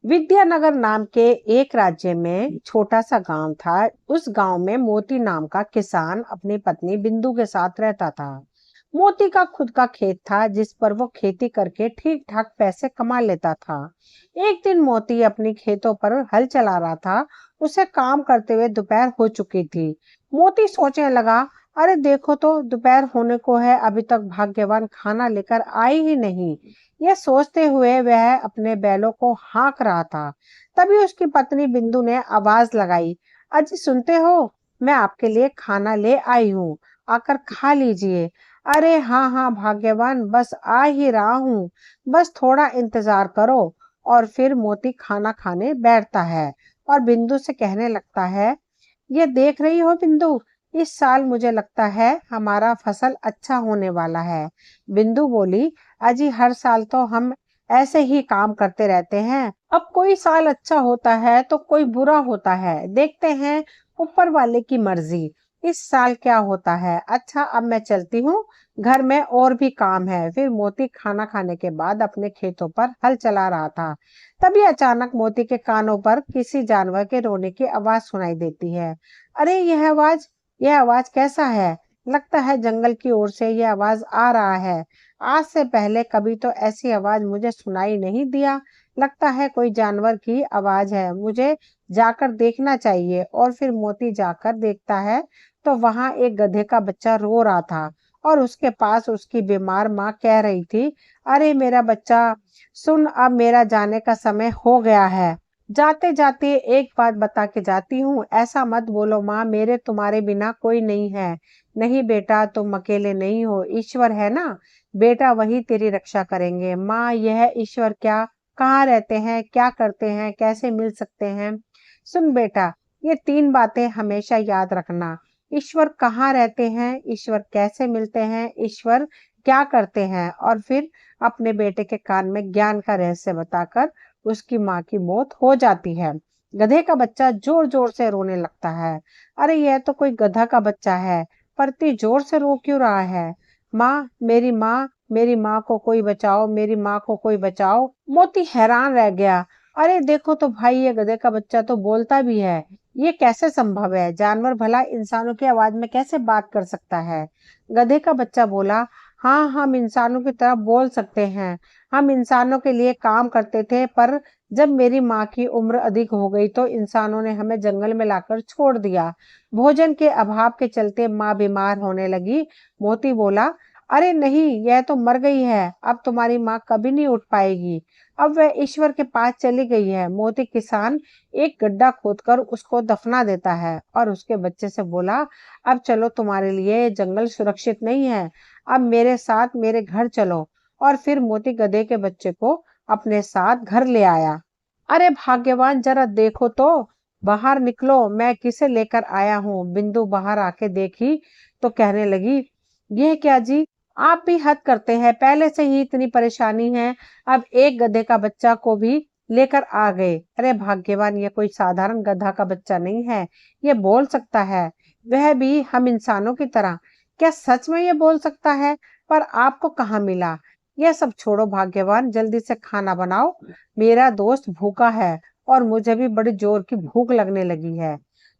विद्यानगर नाम के एक राज्य में छोटा सा गांव था। उस गांव में मोती नाम का किसान अपनी पत्नी बिंदु के साथ रहता था। मोती का खुद का खेत था जिस पर वो खेती करके ठीक ठाक पैसे कमा लेता था। एक दिन मोती अपनी खेतों पर हल चला रहा था। उसे काम करते हुए दोपहर हो चुकी थी। मोती सोचने लगा, अरे देखो तो दोपहर होने को है, अभी तक भाग्यवान खाना लेकर आई ही नहीं। यह सोचते हुए वह अपने बैलों को हाँक रहा था। तभी उसकी पत्नी बिंदु ने आवाज लगाई, अजी सुनते हो, मैं आपके लिए खाना ले आई हूँ, आकर खा लीजिए। अरे हाँ हाँ भाग्यवान, बस आ ही रहा हूँ, बस थोड़ा इंतजार करो। और फिर मोती खाना खाने बैठता है और बिंदु से कहने लगता है, ये देख रही हो बिंदु, इस साल मुझे लगता है हमारा फसल अच्छा होने वाला है। बिंदु बोली, अजी हर साल तो हम ऐसे ही काम करते रहते हैं, अब कोई साल अच्छा होता है तो कोई बुरा होता है, देखते हैं ऊपर वाले की मर्जी, इस साल क्या होता है। अच्छा अब मैं चलती हूँ, घर में और भी काम है। फिर मोती खाना खाने के बाद अपने खेतों पर हल चला रहा था। तभी अचानक मोती के कानों पर किसी जानवर के रोने की आवाज सुनाई देती है। अरे यह आवाज कैसा है, लगता है जंगल की ओर से यह आवाज आ रहा है। आज से पहले कभी तो ऐसी आवाज मुझे सुनाई नहीं दिया, लगता है कोई जानवर की आवाज है, मुझे जाकर देखना चाहिए। और फिर मोती जाकर देखता है तो वहां एक गधे का बच्चा रो रहा था और उसके पास उसकी बीमार माँ कह रही थी, अरे मेरा बच्चा सुन, अब मेरा जाने का समय हो गया है, जाते जाते एक बात बता के जाती हूँ, ऐसा मत बोलो माँ, मेरे तुम्हारे बिना कोई नहीं है। नहीं बेटा, तुम अकेले नहीं हो, ईश्वर है ना बेटा, वही तेरी रक्षा करेंगे। माँ यह ईश्वर क्या, कहाँ रहते हैं, क्या करते हैं, कैसे मिल सकते हैं। सुन बेटा, ये तीन बातें हमेशा याद रखना, ईश्वर कहाँ रहते हैं, ईश्वर कैसे मिलते हैं, ईश्वर क्या करते हैं। और फिर अपने बेटे के कान में ज्ञान का रहस्य बताकर उसकी माँ की मौत हो जाती है। गधे का बच्चा जोर जोर से रोने लगता है। अरे यह तो कोई गधा का बच्चा है, पर इतनी जोर से रो क्यों रहा है। माँ, मेरी माँ, मेरी माँ को कोई बचाओ, मेरी माँ को कोई बचाओ। मोती हैरान रह गया। अरे देखो तो भाई, ये गधे का बच्चा तो बोलता भी है, ये कैसे संभव है, जानवर भला इंसानों की आवाज में कैसे बात कर सकता है। गधे का बच्चा बोला, हाँ हम इंसानों की तरह बोल सकते हैं, हम इंसानों के लिए काम करते थे, पर जब मेरी माँ की उम्र अधिक हो गई तो इंसानों ने हमें जंगल में लाकर छोड़ दिया। भोजन के अभाव के चलते माँ बीमार होने लगी। मोती बोला, अरे नहीं, यह तो मर गई है, अब तुम्हारी माँ कभी नहीं उठ पाएगी, अब वह ईश्वर के पास चली गई है। मोती किसान एक गड्ढा खोदकर उसको दफना देता है और उसके बच्चे से बोला, अब चलो, तुम्हारे लिए जंगल सुरक्षित नहीं है, अब मेरे साथ मेरे घर चलो। और फिर मोती गधे के बच्चे को अपने साथ घर ले आया। अरे भाग्यवान, जरा देखो तो, बाहर निकलो, मैं किसे लेकर आया हूँ। बिंदु बाहर आके देखी तो कहने लगी, यह क्या जी, आप भी हद करते हैं, पहले से ही इतनी परेशानी है, अब एक गधे का बच्चा को भी लेकर आ गए। अरे भाग्यवान, ये कोई साधारण गधा का बच्चा नहीं है, ये बोल सकता है, वह भी हम इंसानों की तरह। क्या सच में ये बोल सकता है, पर आपको कहाँ मिला। यह सब छोड़ो भाग्यवान, जल्दी से खाना बनाओ, मेरा दोस्त भूखा है और मुझे भी बड़ी जोर की भूख लगने लगी है।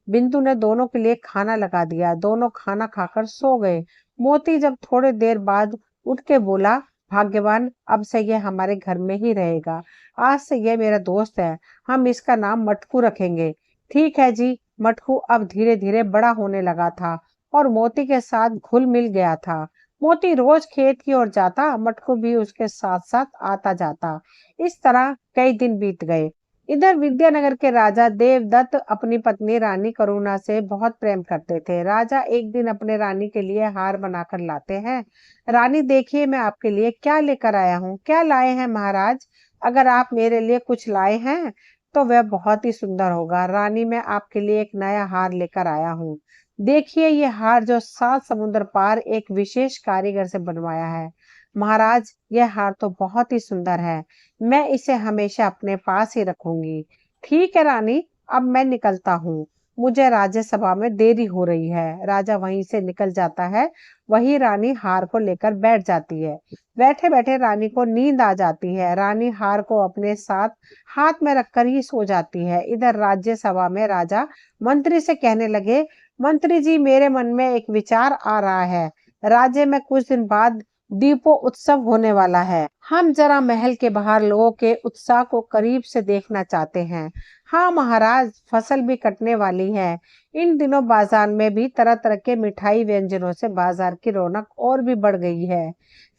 बिंदु ने दोनों के लिए खाना लगा दिया, दोनों खाना खाकर सो गए। मोती जब थोड़ी देर बाद उठ के बोला, भाग्यवान, अब से यह हमारे घर में ही रहेगा, आज से यह मेरा दोस्त है, हम इसका नाम मटकू रखेंगे। ठीक है जी। मटकू अब धीरे धीरे बड़ा होने लगा था और मोती के साथ घुल मिल गया था। मोती रोज खेत की ओर जाता, मटकू भी उसके साथ साथ आता जाता। इस तरह कई दिन बीत गए। इधर विद्यानगर के राजा देवदत्त अपनी पत्नी रानी करुणा से बहुत प्रेम करते थे। राजा एक दिन अपने रानी के लिए हार बनाकर लाते हैं। रानी देखिए, मैं आपके लिए क्या लेकर आया हूँ। क्या लाए हैं महाराज, अगर आप मेरे लिए कुछ लाए हैं तो वह बहुत ही सुंदर होगा। रानी, मैं आपके लिए एक नया हार लेकर आया हूँ, देखिए ये हार जो 7 समुद्र पार एक विशेष कारीगर से बनवाया है। महाराज, यह हार तो बहुत ही सुंदर है, मैं इसे हमेशा अपने पास ही रखूंगी। ठीक है रानी, अब मैं निकलता हूँ। मुझे राज्यसभा में देरी हो रही है। राजा वहीं से निकल जाता है। वही रानी हार को लेकर बैठ जाती है। बैठे बैठे रानी को नींद आ जाती है। रानी हार को अपने साथ हाथ में रखकर ही सो जाती है। इधर राज्यसभा में राजा मंत्री से कहने लगे, मंत्री जी, मेरे मन में एक विचार आ रहा है। राज्य में कुछ दिन बाद दीपों उत्सव होने वाला है। हम जरा महल के बाहर लोगों के उत्साह को करीब से देखना चाहते हैं। हाँ महाराज, फसल भी कटने वाली है। इन दिनों बाजार में भी तरह तरह के मिठाई व्यंजनों से बाजार की रौनक और भी बढ़ गई है।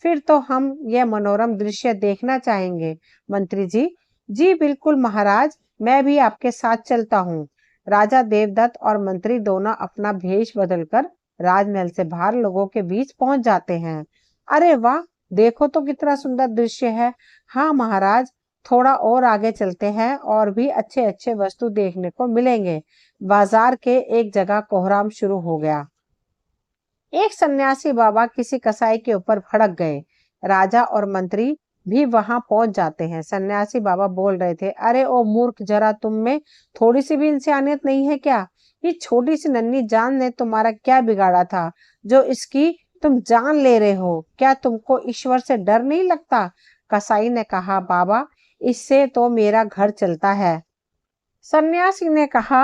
फिर तो हम यह मनोरम दृश्य देखना चाहेंगे। मंत्री जी, जी बिल्कुल महाराज, मैं भी आपके साथ चलता हूँ। राजा देवदत्त और मंत्री दोनों अपना भेष बदलकर राजमहल से बाहर लोगों के बीच पहुंच जाते हैं। अरे वाह, देखो तो कितना सुंदर दृश्य है। हाँ महाराज, थोड़ा और आगे चलते हैं और भी अच्छे अच्छे वस्तु देखने को मिलेंगे। बाजार के एक जगह कोहराम शुरू हो गया। एक सन्यासी बाबा किसी कसाई के ऊपर भड़क गए। राजा और मंत्री भी वहां पहुंच जाते हैं। सन्यासी बाबा बोल रहे थे, अरे ओ मूर्ख, जरा तुम में थोड़ी सी भी इंसानियत नहीं है क्या? ये छोटी सी नन्ही जान ने तुम्हारा क्या बिगाड़ा था जो इसकी तुम जान ले रहे हो? क्या तुमको ईश्वर से डर नहीं लगता? कसाई ने कहा, बाबा, इससे तो मेरा घर चलता है। सन्यासी ने कहा,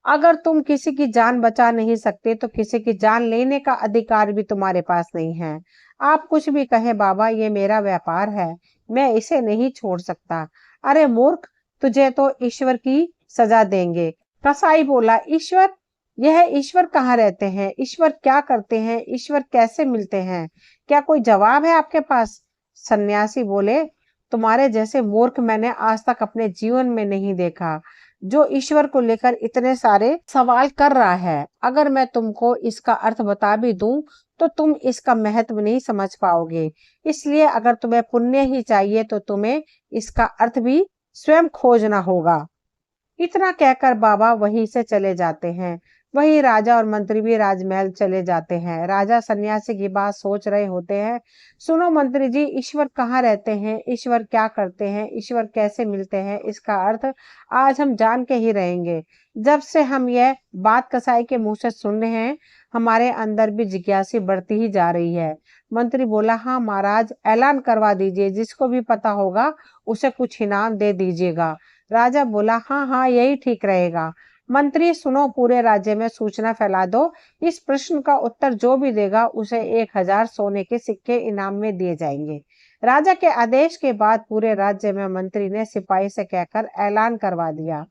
अगर तुम किसी की जान बचा नहीं सकते तो किसी की जान लेने का अधिकार भी तुम्हारे पास नहीं है। आप कुछ भी कहें बाबा, ये मेरा व्यापार है, मैं इसे नहीं छोड़ सकता। अरे मूर्ख, तुझे तो ईश्वर की सजा देंगे। कसाई बोला, ईश्वर? यह ईश्वर कहाँ रहते हैं? ईश्वर क्या करते हैं? ईश्वर कैसे मिलते हैं? क्या कोई जवाब है आपके पास? सन्यासी बोले, तुम्हारे जैसे मूर्ख मैंने आज तक अपने जीवन में नहीं देखा, जो ईश्वर को लेकर इतने सारे सवाल कर रहा है। अगर मैं तुमको इसका अर्थ बता भी दूं तो तुम इसका महत्व नहीं समझ पाओगे। इसलिए अगर तुम्हें पुण्य ही चाहिए तो तुम्हें इसका अर्थ भी स्वयं खोजना होगा। इतना कहकर बाबा वहीं से चले जाते हैं। वही राजा और मंत्री भी राजमहल चले जाते हैं। राजा सन्यासी की बात सोच रहे होते हैं। सुनो मंत्री जी, ईश्वर कहाँ रहते हैं? ईश्वर क्या करते हैं? ईश्वर कैसे मिलते हैं? इसका अर्थ आज हम जान के ही रहेंगे। जब से हम यह बात कसाई के मुंह से सुन रहे हैं, हमारे अंदर भी जिज्ञासा बढ़ती ही जा रही है। मंत्री बोला, हाँ महाराज, ऐलान करवा दीजिए, जिसको भी पता होगा उसे कुछ इनाम दे दीजिएगा। राजा बोला, हाँ हाँ, यही ठीक रहेगा। मंत्री सुनो, पूरे राज्य में सूचना फैला दो। इस प्रश्न का उत्तर जो भी देगा उसे 1000 सोने के सिक्के इनाम में दिए जाएंगे। राजा के आदेश के बाद पूरे राज्य में मंत्री ने सिपाही से कहकर ऐलान करवा दिया।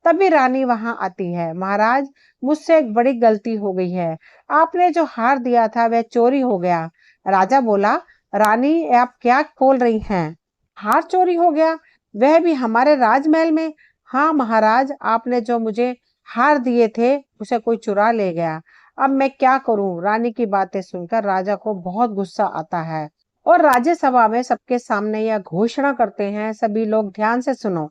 तभी रानी वहां आती है। महाराज, मुझसे एक बड़ी गलती हो गई है। आपने जो हार दिया था वह चोरी हो गया। राजा बोला, रानी आप क्या खोल रही हैं? हार चोरी हो गया? वह भी हमारे राजमहल में? हाँ महाराज, आपने जो मुझे हार दिए थे उसे कोई चुरा ले गया। अब मैं क्या करूं? रानी की बातें सुनकर राजा को बहुत गुस्सा आता है और राज्यसभा में सबके सामने यह घोषणा करते हैं, सभी लोग ध्यान से सुनो।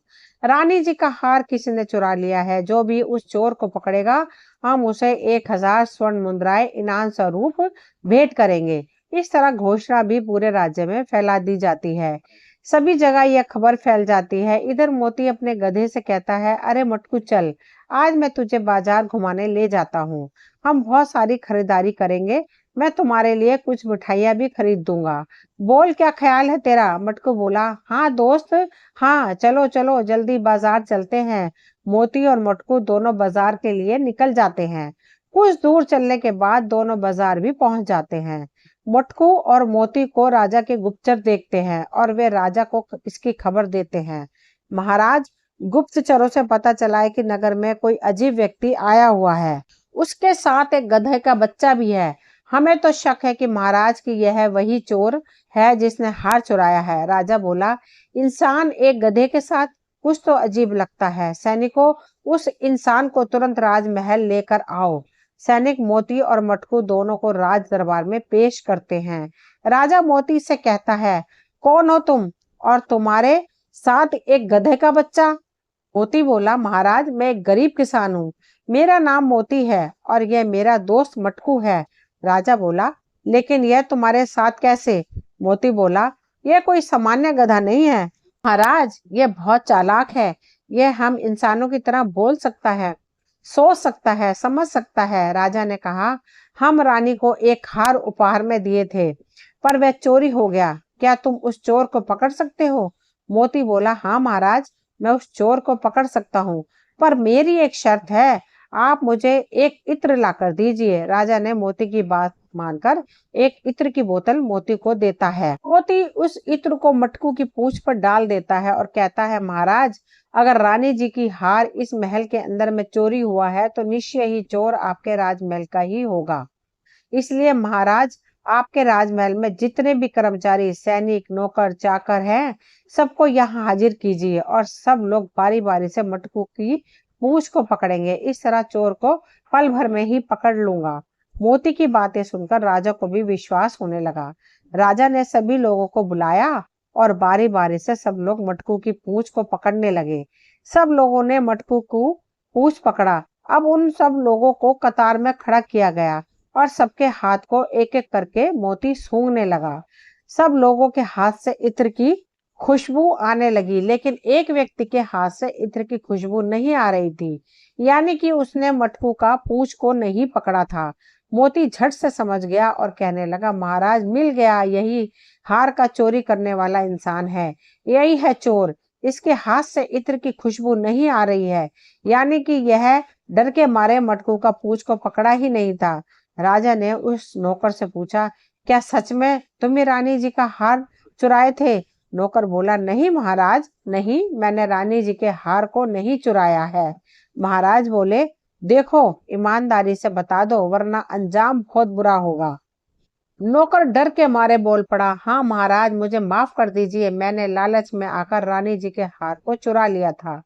रानी जी का हार किसी ने चुरा लिया है। जो भी उस चोर को पकड़ेगा, हम उसे 1000 स्वर्ण मुद्राएं इनाम स्वरूप भेंट करेंगे। इस तरह घोषणा भी पूरे राज्य में फैला दी जाती है। सभी जगह यह खबर फैल जाती है। इधर मोती अपने गधे से कहता है, अरे मटकू चल, आज मैं तुझे बाजार घुमाने ले जाता हूँ। हम बहुत सारी खरीदारी करेंगे। मैं तुम्हारे लिए कुछ मिठाइयाँ भी खरीद दूंगा। बोल, क्या ख्याल है तेरा? मटकू बोला, हाँ दोस्त, हाँ चलो चलो, जल्दी बाजार चलते हैं। मोती और मटकू दोनों बाजार के लिए निकल जाते हैं। कुछ दूर चलने के बाद दोनों बाजार भी पहुंच जाते हैं। मटकू और मोती को राजा के गुप्तचर देखते हैं और वे राजा को इसकी खबर देते हैं। महाराज, गुप्तचरों से पता चला है कि नगर में कोई अजीब व्यक्ति आया हुआ है। उसके साथ एक गधे का बच्चा भी है। हमें तो शक है कि महाराज की यह वही चोर है जिसने हार चुराया है। राजा बोला, इंसान एक गधे के साथ? कुछ तो अजीब लगता है। सैनिकों, उस इंसान को तुरंत राजमहल लेकर आओ। सैनिक मोती और मटकू दोनों को राज दरबार में पेश करते हैं। राजा मोती से कहता है, कौन हो तुम और तुम्हारे साथ एक गधे का बच्चा? मोती बोला, महाराज, मैं एक गरीब किसान हूँ। मेरा नाम मोती है और यह मेरा दोस्त मटकू है। राजा बोला, लेकिन यह तुम्हारे साथ कैसे? मोती बोला, यह कोई सामान्य गधा नहीं है महाराज, यह बहुत चालाक है। यह हम इंसानों की तरह बोल सकता है। सोच सकता है, समझ सकता है। राजा ने कहा, हम रानी को एक हार उपहार में दिए थे, पर वह चोरी हो गया। क्या तुम उस चोर को पकड़ सकते हो? मोती बोला, हाँ महाराज, मैं उस चोर को पकड़ सकता हूँ, पर मेरी एक शर्त है। आप मुझे एक इत्र लाकर दीजिए। राजा ने मोती की बात मानकर एक इत्र की बोतल मोती को देता है। मोती उस इत्र को मटकू की पूंछ पर डाल देता है और कहता है, महाराज, अगर रानी जी की हार इस महल के अंदर में चोरी हुआ है तो निश्चय ही चोर आपके राजमहल का ही होगा। इसलिए महाराज, आपके राजमहल में जितने भी कर्मचारी, सैनिक, नौकर चाकर हैं, सबको यहाँ हाजिर कीजिए और सब लोग बारी बारी से मटकू की पूंछ को पकड़ेंगे। इस तरह चोर को पल भर में ही पकड़ लूंगा। मोती की बातें सुनकर राजा को भी विश्वास होने लगा। राजा ने सभी लोगों को बुलाया और बारी बारी से सब लोग मटकू की पूंछ को पकड़ने लगे। सब लोगों ने मटकू को पूंछ पकड़ा। अब उन सब लोगों को कतार में खड़ा किया गया और सबके हाथ को एक एक करके मोती सूंघने लगा। सब लोगों के हाथ से इत्र की खुशबू आने लगी, लेकिन एक व्यक्ति के हाथ से इत्र की खुशबू नहीं आ रही थी, यानी कि उसने मटकू का पूंछ को नहीं पकड़ा था। मोती झट से समझ गया और कहने लगा, महाराज, मिल गया, यही हार का चोरी करने वाला इंसान है। यही है चोर। इसके हाथ से इत्र की खुशबू नहीं आ रही है, यानी कि यह डर के मारे मटकू का पूंछ को पकड़ा ही नहीं था। राजा ने उस नौकर से पूछा, क्या सच में तुम रानी जी का हार चुराए थे? नौकर बोला, नहीं महाराज, नहीं, मैंने रानी जी के हार को नहीं चुराया है। महाराज बोले, देखो, ईमानदारी से बता दो, वरना अंजाम बहुत बुरा होगा। नौकर डर के मारे बोल पड़ा, हाँ महाराज, मुझे माफ कर दीजिए, मैंने लालच में आकर रानी जी के हार को चुरा लिया था।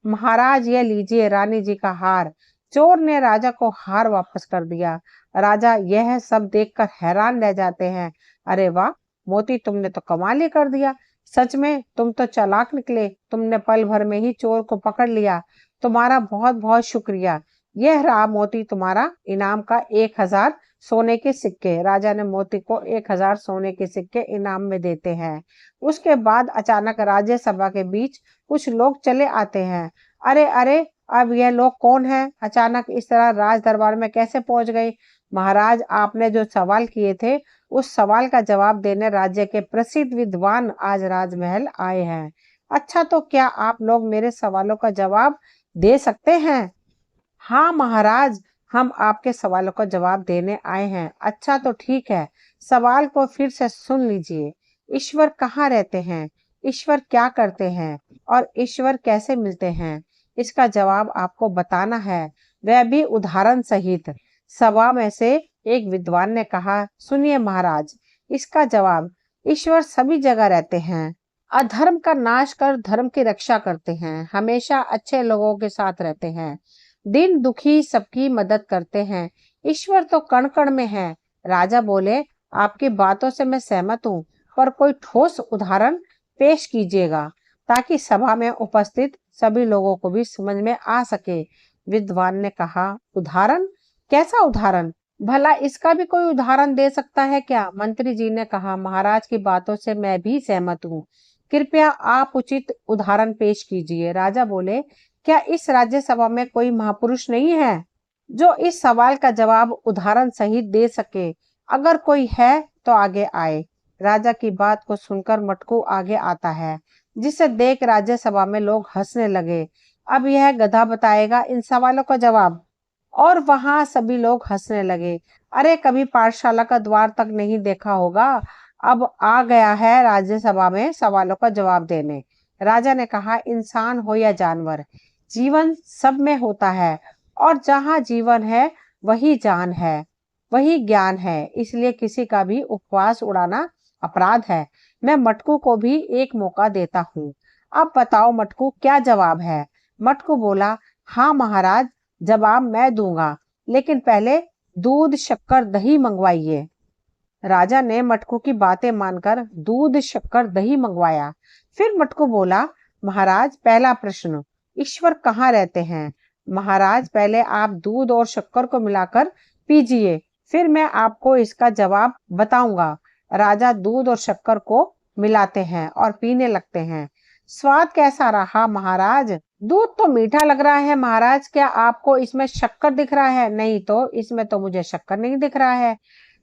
महाराज, ये लीजिए रानी जी का हार। चोर ने राजा को हार वापस कर दिया। राजा यह सब देखकर हैरान रह जाते हैं। अरे वाह मोती, तुमने तो कमाल ही कर दिया। सच में तुम तो चालाक निकले, तुमने पल भर में ही चोर को पकड़ लिया। तुम्हारा बहुत बहुत शुक्रिया। यह रहा मोती, तुम्हारा इनाम का 1000 सोने के सिक्के। राजा ने मोती को 1000 सोने के सिक्के इनाम में देते हैं। उसके बाद अचानक राज्यसभा के बीच कुछ लोग चले आते हैं। अरे अरे, अब यह लोग कौन है? अचानक इस तरह राज दरबार में कैसे पहुंच गए? महाराज, आपने जो सवाल किए थे, उस सवाल का जवाब देने राज्य के प्रसिद्ध विद्वान आज राजमहल आए हैं। अच्छा, तो क्या आप लोग मेरे सवालों का जवाब दे सकते हैं? हाँ महाराज, हम आपके सवालों का जवाब देने आए हैं। अच्छा तो ठीक है, सवाल को फिर से सुन लीजिए। ईश्वर कहाँ रहते हैं? ईश्वर क्या करते हैं? और ईश्वर कैसे मिलते हैं? इसका जवाब आपको बताना है, वह भी उदाहरण सहित। सभा में से एक विद्वान ने कहा, सुनिए महाराज, इसका जवाब, ईश्वर सभी जगह रहते हैं, अधर्म का नाश कर धर्म की रक्षा करते हैं, हमेशा अच्छे लोगों के साथ रहते हैं, दिन दुखी सबकी मदद करते हैं। ईश्वर तो कण कण में है। राजा बोले, आपकी बातों से मैं सहमत हूँ, पर कोई ठोस उदाहरण पेश कीजिएगा ताकि सभा में उपस्थित सभी लोगों को भी समझ में आ सके। विद्वान ने कहा, उदाहरण? कैसा उदाहरण? भला इसका भी कोई उदाहरण दे सकता है क्या? मंत्री जी ने कहा, महाराज की बातों से मैं भी सहमत हूँ, कृपया आप उचित उदाहरण पेश कीजिए। राजा बोले, क्या इस राज्यसभा में कोई महापुरुष नहीं है जो इस सवाल का जवाब उदाहरण सहित दे सके? अगर कोई है तो आगे आए। राजा की बात को सुनकर मटकू आगे आता है, जिसे देख राज्यसभा में लोग हंसने लगे। अब यह गधा बताएगा इन सवालों का जवाब। और वहां सभी लोग हंसने लगे। अरे, कभी पाठशाला का द्वार तक नहीं देखा होगा, अब आ गया है राज्यसभा में सवालों का जवाब देने। राजा ने कहा, इंसान हो या जानवर, जीवन सब में होता है, और जहाँ जीवन है वही जान है, वही ज्ञान है। इसलिए किसी का भी उपवास उड़ाना अपराध है। मैं मटकू को भी एक मौका देता हूँ। अब बताओ मटकू, क्या जवाब है? मटकू बोला, हाँ महाराज, जवाब मैं दूंगा, लेकिन पहले दूध शक्कर दही मंगवाइए। राजा ने मटकू की बातें मानकर दूध शक्कर दही मंगवाया। फिर मटकू बोला, महाराज, पहला प्रश्न, ईश्वर कहाँ रहते हैं? महाराज, पहले आप दूध और शक्कर को मिलाकर पीजिए, फिर मैं आपको इसका जवाब बताऊंगा। राजा दूध और शक्कर को मिलाते हैं और पीने लगते हैं। स्वाद कैसा रहा महाराज? दूध तो मीठा लग रहा है महाराज, क्या आपको इसमें शक्कर दिख रहा है? नहीं तो, इसमें तो मुझे शक्कर नहीं दिख रहा है।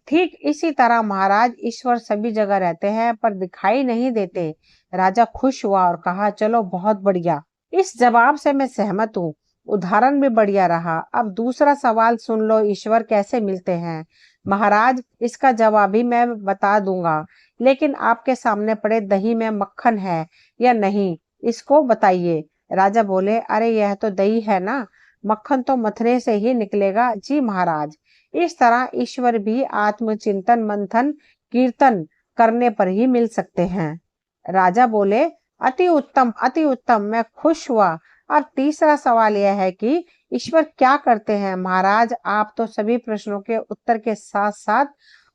ठीक इसी तरह महाराज, ईश्वर सभी जगह रहते हैं पर दिखाई नहीं देते। राजा खुश हुआ और कहा, चलो बहुत बढ़िया, इस जवाब से मैं सहमत हूँ। उदाहरण भी बढ़िया रहा। अब दूसरा सवाल सुन लो, ईश्वर कैसे मिलते हैं? महाराज, इसका जवाब भी मैं बता दूंगा, लेकिन आपके सामने पड़े दही में मक्खन है या नहीं, इसको बताइए। राजा बोले, अरे यह तो दही है ना, मक्खन तो मथने से ही निकलेगा। जी महाराज। इस तरह ईश्वर भी आत्मचिंतन मंथन कीर्तन करने पर ही मिल सकते हैं। राजा बोले, अति उत्तम, अति उत्तम, मैं खुश हुआ। अब तीसरा सवाल यह है कि ईश्वर क्या करते हैं? महाराज, आप तो सभी प्रश्नों के उत्तर के साथ साथ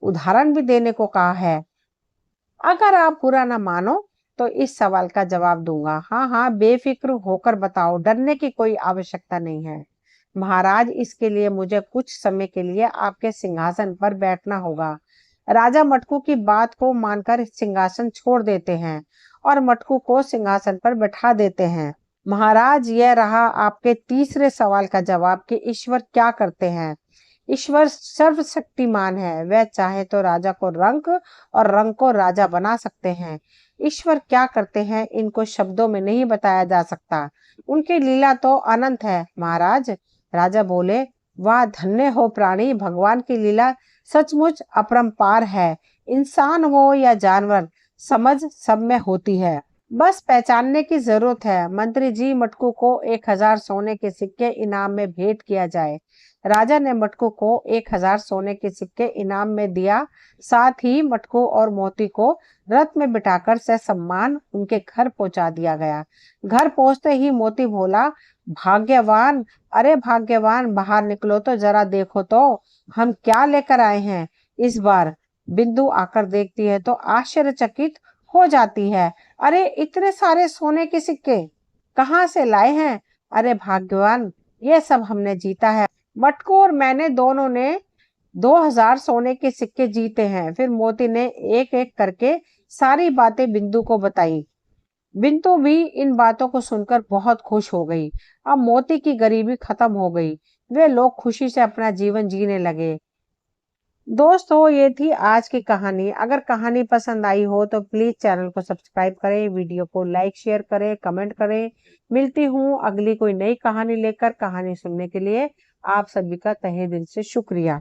उदाहरण भी देने को कहा है। अगर आप बुरा ना मानो तो इस सवाल का जवाब दूंगा। हाँ हाँ, बेफिक्र होकर बताओ, डरने की कोई आवश्यकता नहीं है। महाराज, इसके लिए मुझे कुछ समय के लिए आपके सिंहासन पर बैठना होगा। राजा मटकू की बात को मानकर सिंहासन छोड़ देते हैं और मटकू को सिंहासन पर बैठा देते हैं। महाराज, यह रहा आपके तीसरे सवाल का जवाब कि ईश्वर क्या करते हैं। ईश्वर सर्वशक्तिमान है, वह चाहे तो राजा को रंक और रंक को राजा बना सकते हैं। ईश्वर क्या करते हैं, इनको शब्दों में नहीं बताया जा सकता। उनकी लीला तो अनंत है महाराज। राजा बोले, वाह, धन्य हो प्राणी, भगवान की लीला सचमुच अपरंपार है। इंसान हो या जानवर, समझ सब में होती है, बस पहचानने की जरूरत है। मंत्री जी, मटकू को 1000 सोने के सिक्के इनाम में भेंट किया जाए। राजा ने मटकू को 1000 सोने के सिक्के इनाम में दिया। साथ ही मटकू और मोती को रथ में बिठाकर सम्मान उनके घर पहुंचा दिया गया। घर पहुंचते ही मोती बोला, भाग्यवान, अरे भाग्यवान, बाहर निकलो तो जरा देखो तो हम क्या लेकर आए हैं इस बार। बिंदु आकर देखती है तो आश्चर्यचकित हो जाती है। अरे इतने सारे सोने के सिक्के कहाँ से लाए हैं? अरे भाग्यवान, ये सब हमने जीता है। मटकू और मैंने दोनों ने 2000 सोने के सिक्के जीते हैं। फिर मोती ने एक एक करके सारी बातें बिंदु को बताई। बिंदु भी इन बातों को सुनकर बहुत खुश हो गई। अब मोती की गरीबी खत्म हो गई। वे लोग खुशी से अपना जीवन जीने लगे। दोस्तों, ये थी आज की कहानी। अगर कहानी पसंद आई हो तो प्लीज चैनल को सब्सक्राइब करें, वीडियो को लाइक शेयर करें, कमेंट करें। मिलती हूँ अगली कोई नई कहानी लेकर। कहानी सुनने के लिए आप सभी का तहे दिल से शुक्रिया।